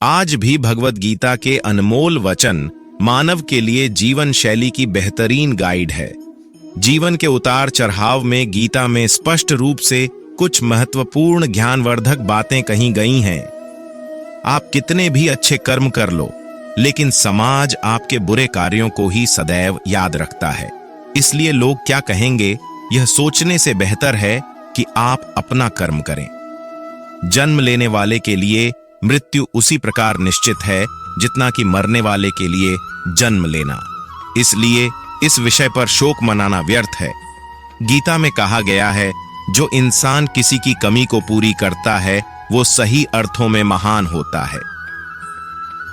आज भी भगवत गीता के अनमोल वचन मानव के लिए जीवन शैली की बेहतरीन गाइड है। जीवन के उतार चढ़ाव में गीता में स्पष्ट रूप से कुछ महत्वपूर्ण ज्ञानवर्धक बातें कही गई हैं। आप कितने भी अच्छे कर्म कर लो, लेकिन समाज आपके बुरे कार्यों को ही सदैव याद रखता है। इसलिए लोग क्या कहेंगे, यह सोचने से बेहतर है कि आप अपना कर्म करें। जन्म लेने वाले के लिए मृत्यु उसी प्रकार निश्चित है जितना कि मरने वाले के लिए जन्म लेना। इसलिए इस विषय पर शोक मनाना व्यर्थ है। गीता में कहा गया है, जो इंसान किसी की कमी को पूरी करता है वो सही अर्थों में महान होता है।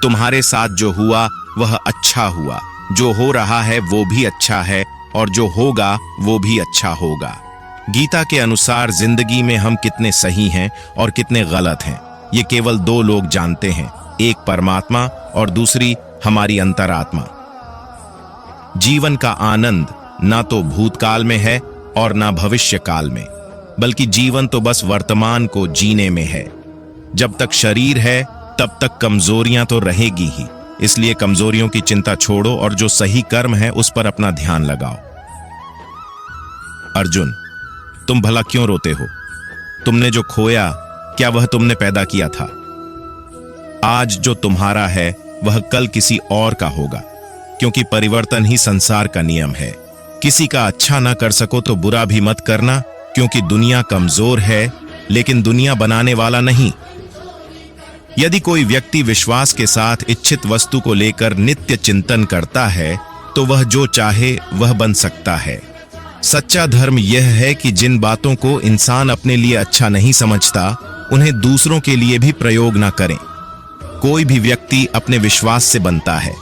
तुम्हारे साथ जो हुआ वह अच्छा हुआ, जो हो रहा है वो भी अच्छा है, और जो होगा वो भी अच्छा होगा। गीता के अनुसार जिंदगी में हम कितने सही हैं और कितने गलत हैं, ये केवल दो लोग जानते हैं, एक परमात्मा और दूसरी हमारी अंतरात्मा। जीवन का आनंद ना तो भूतकाल में है और ना भविष्य काल में, बल्कि जीवन तो बस वर्तमान को जीने में है। जब तक शरीर है तब तक कमजोरियां तो रहेगी ही, इसलिए कमजोरियों की चिंता छोड़ो और जो सही कर्म है उस पर अपना ध्यान लगाओ। अर्जुन, तुम भला क्यों रोते हो? तुमने जो खोया, क्या वह तुमने पैदा किया था? आज जो तुम्हारा है वह कल किसी और का होगा, क्योंकि परिवर्तन ही संसार का नियम है। किसी का अच्छा ना कर सको तो बुरा भी मत करना, क्योंकि दुनिया कमजोर है लेकिन दुनिया बनाने वाला नहीं। यदि कोई व्यक्ति विश्वास के साथ इच्छित वस्तु को लेकर नित्य चिंतन करता है तो वह जो चाहे वह बन सकता है। सच्चा धर्म यह है कि जिन बातों को इंसान अपने लिए अच्छा नहीं समझता उन्हें दूसरों के लिए भी प्रयोग ना करें। कोई भी व्यक्ति अपने विश्वास से बनता है,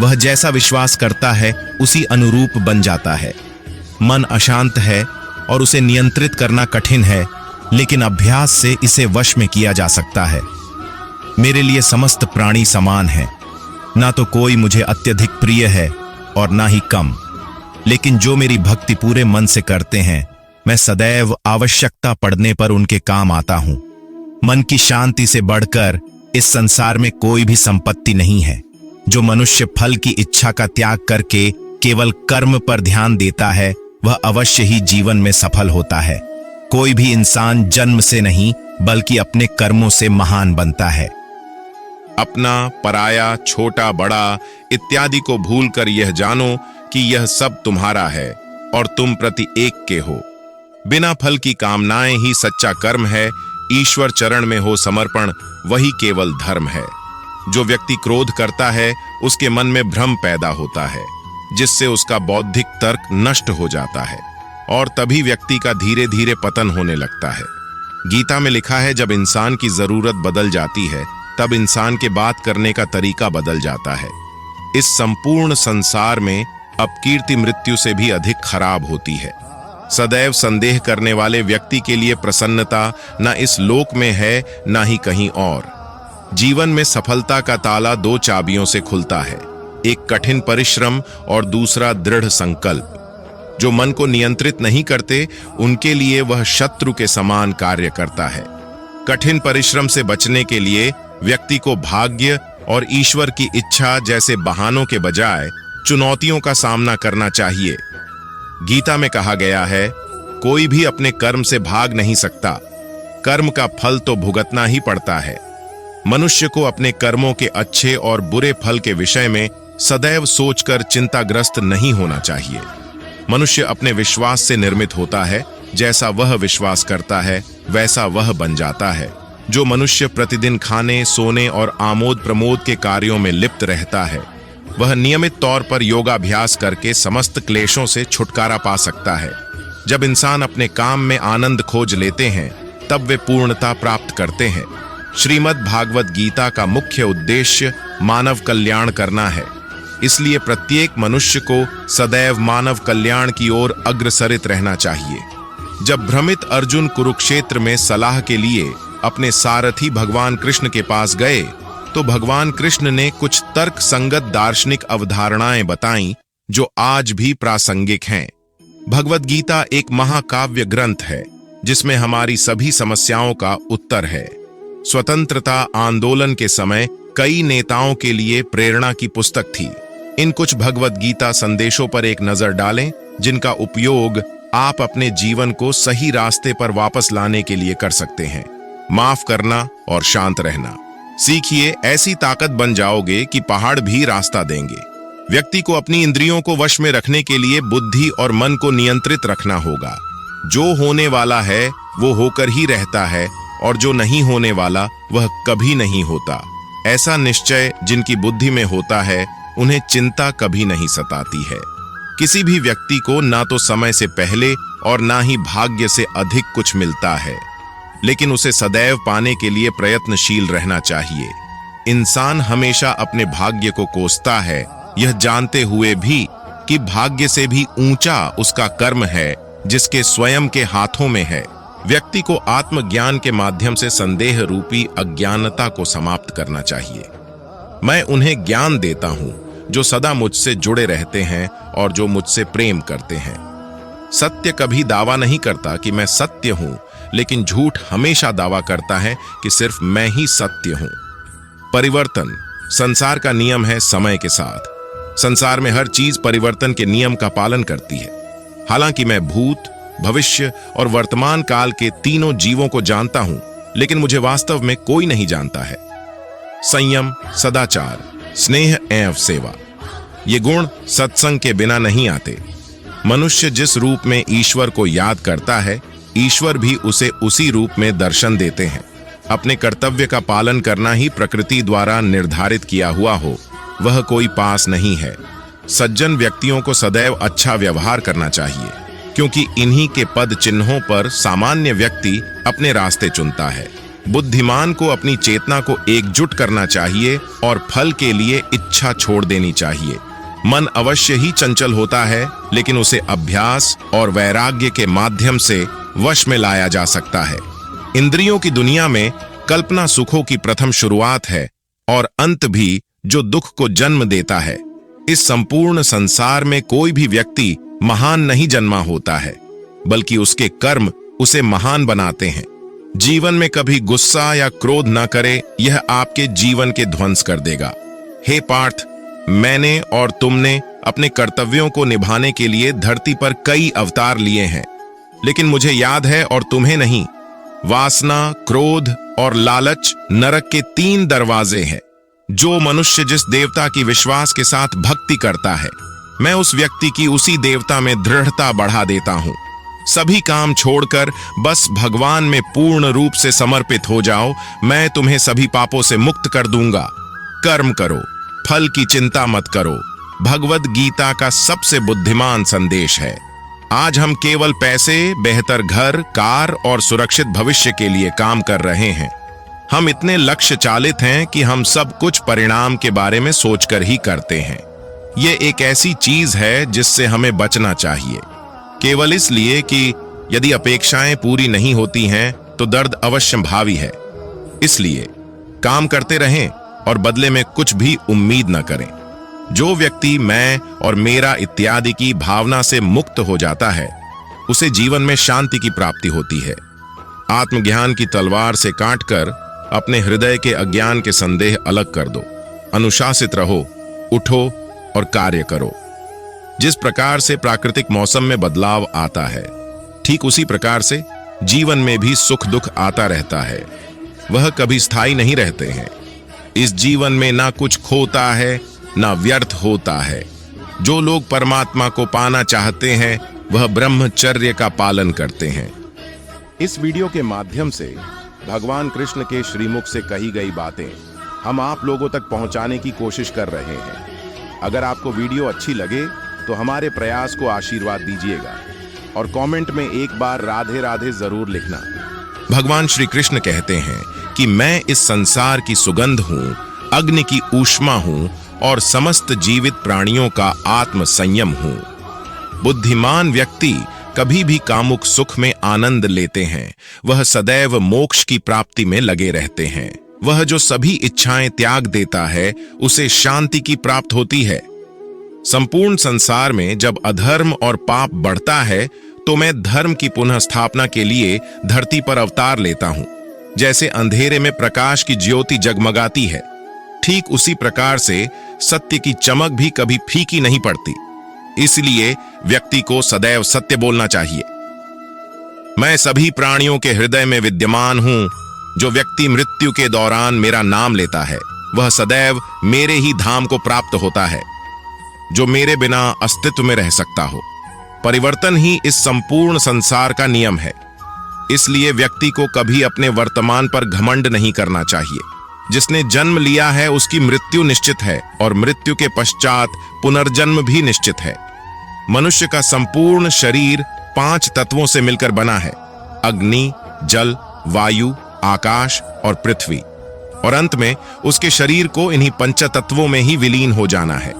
वह जैसा विश्वास करता है उसी अनुरूप बन जाता है। मन अशांत है और उसे नियंत्रित करना कठिन है, लेकिन अभ्यास से इसे वश में किया जा सकता है। मेरे लिए समस्त प्राणी समान है, ना तो कोई मुझे अत्यधिक प्रिय है और ना ही कम, लेकिन जो मेरी भक्ति पूरे मन से करते हैं मैं सदैव आवश्यकता पड़ने पर उनके काम आता हूं। मन की शांति से बढ़कर इस संसार में कोई भी संपत्ति नहीं है। जो मनुष्य फल की इच्छा का त्याग करके केवल कर्म पर ध्यान देता है वह अवश्य ही जीवन में सफल होता है। कोई भी इंसान जन्म से नहीं बल्कि अपने कर्मों से महान बनता है। अपना, पराया, छोटा बड़ा इत्यादि को भूलकर यह जानो कि यह सब तुम्हारा है और तुम प्रति एक के हो। बिना फल की कामनाएं ही सच्चा कर्म है। ईश्वर चरण में हो समर्पण, वही केवल धर्म है। जो व्यक्ति क्रोध करता है उसके मन में भ्रम पैदा होता है, जिससे उसका बौद्धिक तर्क नष्ट हो जाता है और तभी व्यक्ति का धीरे धीरे पतन होने लगता है। गीता में लिखा है, जब इंसान की जरूरत बदल जाती है तब इंसान के बात करने का तरीका बदल जाता है। इस संपूर्ण संसार में अपकीर्ति मृत्यु से भी अधिक खराब होती है। सदैव संदेह करने वाले व्यक्ति के लिए प्रसन्नता न इस लोक में है न ही कहीं और। जीवन में सफलता का ताला दो चाबियों से खुलता है, एक कठिन परिश्रम और दूसरा दृढ़ संकल्प। जो मन को नियंत्रित नहीं करते उनके लिए वह शत्रु के समान कार्य करता है। कठिन परिश्रम से बचने के लिए व्यक्ति को भाग्य और ईश्वर की इच्छा जैसे बहानों के बजाय चुनौतियों का सामना करना चाहिए। गीता में कहा गया है, कोई भी अपने कर्म से भाग नहीं सकता, कर्म का फल तो भुगतना ही पड़ता है। मनुष्य को अपने कर्मों के अच्छे और बुरे फल के विषय में सदैव सोचकर चिंताग्रस्त नहीं होना चाहिए। मनुष्य अपने विश्वास से निर्मित होता है, जैसा वह विश्वास करता है वैसा वह बन जाता है। जो मनुष्य प्रतिदिन खाने, सोने और आमोद प्रमोद के कार्यों में लिप्त रहता है वह नियमित तौर पर योगाभ्यास करके समस्त क्लेशों से छुटकारा पा सकता है। जब इंसान अपने काम में आनंद खोज लेते हैं तब वे पूर्णता प्राप्त करते हैं। श्रीमद् भागवत गीता का मुख्य उद्देश्य मानव कल्याण करना है, इसलिए प्रत्येक मनुष्य को सदैव मानव कल्याण की ओर अग्रसरित रहना चाहिए। जब भ्रमित अर्जुन कुरुक्षेत्र में सलाह के लिए अपने सारथी भगवान कृष्ण के पास गए तो भगवान कृष्ण ने कुछ तर्क संगत दार्शनिक अवधारणाएं बताईं जो आज भी प्रासंगिक हैं। भगवत गीता एक महाकाव्य ग्रंथ है जिसमें हमारी सभी समस्याओं का उत्तर है। स्वतंत्रता आंदोलन के समय कई नेताओं के लिए प्रेरणा की पुस्तक थी। इन कुछ भगवद गीता संदेशों पर एक नजर डालें, जिनका उपयोग आप अपने जीवन को सही रास्ते पर वापस लाने के लिए कर सकते हैं। माफ करना और शांत रहना सीखिए, ऐसी ताकत बन जाओगे कि पहाड़ भी रास्ता देंगे। व्यक्ति को अपनी इंद्रियों को वश में रखने के लिए बुद्धि और मन को नियंत्रित रखना होगा। जो होने वाला है वो होकर ही रहता है, और जो नहीं होने वाला वह कभी नहीं होता। ऐसा निश्चय जिनकी बुद्धि में होता है, उन्हें चिंता कभी नहीं सताती है। किसी भी व्यक्ति को ना तो समय से पहले और ना ही भाग्य से अधिक कुछ मिलता है, लेकिन उसे सदैव पाने के लिए प्रयत्नशील रहना चाहिए। इंसान हमेशा अपने भाग्य को कोसता है, यह जानते हुए भी कि भाग्य से भी ऊंचा उसका कर्म है, जिसके स्वयं के हाथों में है। व्यक्ति को आत्मज्ञान के माध्यम से संदेह रूपी अज्ञानता को समाप्त करना चाहिए। मैं उन्हें ज्ञान देता हूं जो सदा मुझसे जुड़े रहते हैं और जो मुझसे प्रेम करते हैं। सत्य कभी दावा नहीं करता कि मैं सत्य हूं, लेकिन झूठ हमेशा दावा करता है कि सिर्फ मैं ही सत्य हूं। परिवर्तन संसार का नियम है। समय के साथ संसार में हर चीज परिवर्तन के नियम का पालन करती है। हालांकि मैं भूत, भविष्य और वर्तमान काल के तीनों जीवों को जानता हूं, लेकिन मुझे वास्तव में कोई नहीं जानता है। संयम, सदाचार, स्नेह एवं सेवा, ये गुण सत्संग के बिना नहीं आते। मनुष्य जिस रूप में ईश्वर को याद करता है, ईश्वर भी उसे उसी रूप में दर्शन देते हैं। अपने कर्तव्य का पालन करना ही प्रकृति द्वारा निर्धारित किया हुआ हो, वह कोई पास नहीं है। सज्जन व्यक्तियों को सदैव अच्छा व्यवहार करना चाहिए, क्योंकि इन्हीं के पद चिन्हों पर सामान्य व्यक्ति अपने रास्ते चुनता है। बुद्धिमान को अपनी चेतना को एकजुट करना चाहिए और फल के लिए इच्छा छोड़ देनी चाहिए। मन अवश्य ही चंचल होता है, लेकिन उसे अभ्यास और वैराग्य के माध्यम से वश में लाया जा सकता है। इंद्रियों की दुनिया में कल्पना सुखों की प्रथम शुरुआत है और अंत भी जो दुख को जन्म देता है। इस संपूर्ण संसार में कोई भी व्यक्ति महान नहीं जन्मा होता है, बल्कि उसके कर्म उसे महान बनाते हैं। जीवन में कभी गुस्सा या क्रोध न करे, यह आपके जीवन के ध्वंस कर देगा। हे पार्थ, मैंने और तुमने अपने कर्तव्यों को निभाने के लिए धरती पर कई अवतार लिए हैं, लेकिन मुझे याद है और तुम्हें नहीं। वासना, क्रोध और लालच नरक के 3 दरवाजे हैं। जो मनुष्य जिस देवता की विश्वास के साथ भक्ति करता है, मैं उस व्यक्ति की उसी देवता में दृढ़ता बढ़ा देता हूं। सभी काम छोड़कर बस भगवान में पूर्ण रूप से समर्पित हो जाओ, मैं तुम्हें सभी पापों से मुक्त कर दूंगा। कर्म करो, फल की चिंता मत करो, भगवद गीता का सबसे बुद्धिमान संदेश है। आज हम केवल पैसे, बेहतर घर, कार और सुरक्षित भविष्य के लिए काम कर रहे हैं। हम इतने लक्ष्य चालित हैं कि हम सब कुछ परिणाम के बारे में सोचकर ही करते हैं। ये एक ऐसी चीज है जिससे हमें बचना चाहिए, केवल इसलिए कि यदि अपेक्षाएं पूरी नहीं होती हैं तो दर्द अवश्य भावी है। इसलिए काम करते रहें और बदले में कुछ भी उम्मीद न करें। जो व्यक्ति मैं और मेरा इत्यादि की भावना से मुक्त हो जाता है, उसे जीवन में शांति की प्राप्ति होती है। आत्मज्ञान की तलवार से काटकर अपने हृदय के अज्ञान के संदेह अलग कर दो। अनुशासित रहो, उठो और कार्य करो। जिस प्रकार से प्राकृतिक मौसम में बदलाव आता है, ठीक उसी प्रकार से जीवन में भी सुख दुख आता रहता है। वह कभी स्थायी नहीं रहते हैं। इस जीवन में ना कुछ खोता है ना व्यर्थ होता है। जो लोग परमात्मा को पाना चाहते हैं, वह ब्रह्मचर्य का पालन करते हैं। इस वीडियो के माध्यम से भगवान कृष्ण के श्रीमुख से कही गई बातें हम आप लोगों तक पहुंचाने की कोशिश कर रहे हैं। अगर आपको वीडियो अच्छी लगे तो हमारे प्रयास को आशीर्वाद दीजिएगा और कमेंट में एक बार राधे राधे जरूर लिखना। भगवान श्री कृष्ण कहते हैं कि मैं इस संसार की सुगंध हूं, अग्नि की ऊष्मा हूं और समस्त जीवित प्राणियों का आत्म संयम हूं। बुद्धिमान व्यक्ति कभी भी कामुक सुख में आनंद लेते हैं। वह सदैव मोक्ष की प्राप्ति में लगे रहते हैं। वह जो सभी इच्छाएं त्याग देता है, उसे शांति की प्राप्त होती है। संपूर्ण संसार में जब अधर्म और पाप बढ़ता है, तो मैं धर्म की पुनः स्थापना के लिए धरती पर अवतार लेता हूं। जैसे अंधेरे में प्रकाश की ज्योति जगमगाती है, ठीक उसी प्रकार से सत्य की चमक भी कभी फीकी नहीं पड़ती। इसलिए व्यक्ति को सदैव सत्य बोलना चाहिए। मैं सभी प्राणियों के हृदय में विद्यमान हूं। जो व्यक्ति मृत्यु के दौरान मेरा नाम लेता है वह सदैव मेरे ही धाम को प्राप्त होता है, जो मेरे बिना अस्तित्व में रह सकता हो। परिवर्तन ही इस संपूर्ण संसार का नियम है। इसलिए व्यक्ति को कभी अपने वर्तमान पर घमंड नहीं करना चाहिए। जिसने जन्म लिया है उसकी मृत्यु निश्चित है और मृत्यु के पश्चात पुनर्जन्म भी निश्चित है। मनुष्य का संपूर्ण शरीर 5 तत्वों से मिलकर बना है: अग्नि, जल, वायु, आकाश और पृथ्वी। और अंत में उसके शरीर को इन्हीं 5 तत्वों में ही विलीन हो जाना है।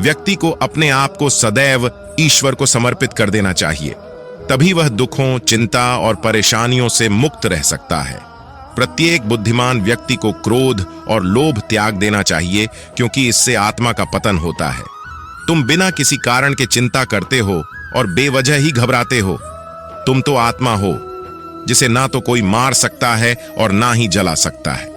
व्यक्ति को अपने आप को सदैव ईश्वर को समर्पित कर देना चाहिए, तभी वह दुखों, चिंता और परेशानियों से मुक्त रह सकता है। प्रत्येक बुद्धिमान व्यक्ति को क्रोध और लोभ त्याग देना चाहिए, क्योंकि इससे आत्मा का पतन होता है। तुम बिना किसी कारण के चिंता करते हो और बेवजह ही घबराते हो। तुम तो आत्मा हो, जिसे ना तो कोई मार सकता है और ना ही जला सकता है।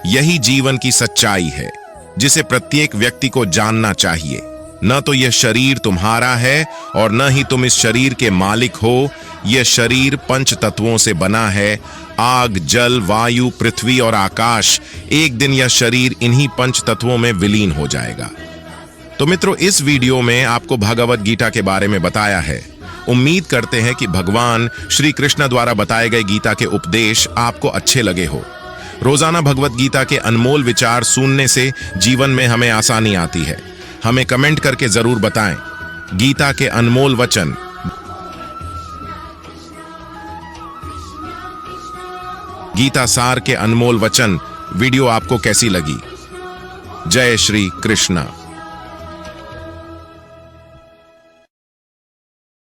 यही जीवन की सच्चाई है, जिसे प्रत्येक व्यक्ति को जानना चाहिए। न तो यह शरीर तुम्हारा है और न ही तुम इस शरीर के मालिक हो। यह शरीर 5 तत्वों से बना है: आग, जल, वायु, पृथ्वी और आकाश। एक दिन यह शरीर इन्हीं 5 तत्वों में विलीन हो जाएगा। तो मित्रों, इस वीडियो में आपको भगवत गीता के बारे में बताया है। उम्मीद करते हैं कि भगवान श्री कृष्ण द्वारा बताए गए गीता के उपदेश आपको अच्छे लगे हो। रोजाना भगवत गीता के अनमोल विचार सुनने से जीवन में हमें आसानी आती है। हमें कमेंट करके जरूर बताएं। गीता के अनमोल वचन, गीता सार के अनमोल वचन वीडियो आपको कैसी लगी? जय श्री कृष्ण।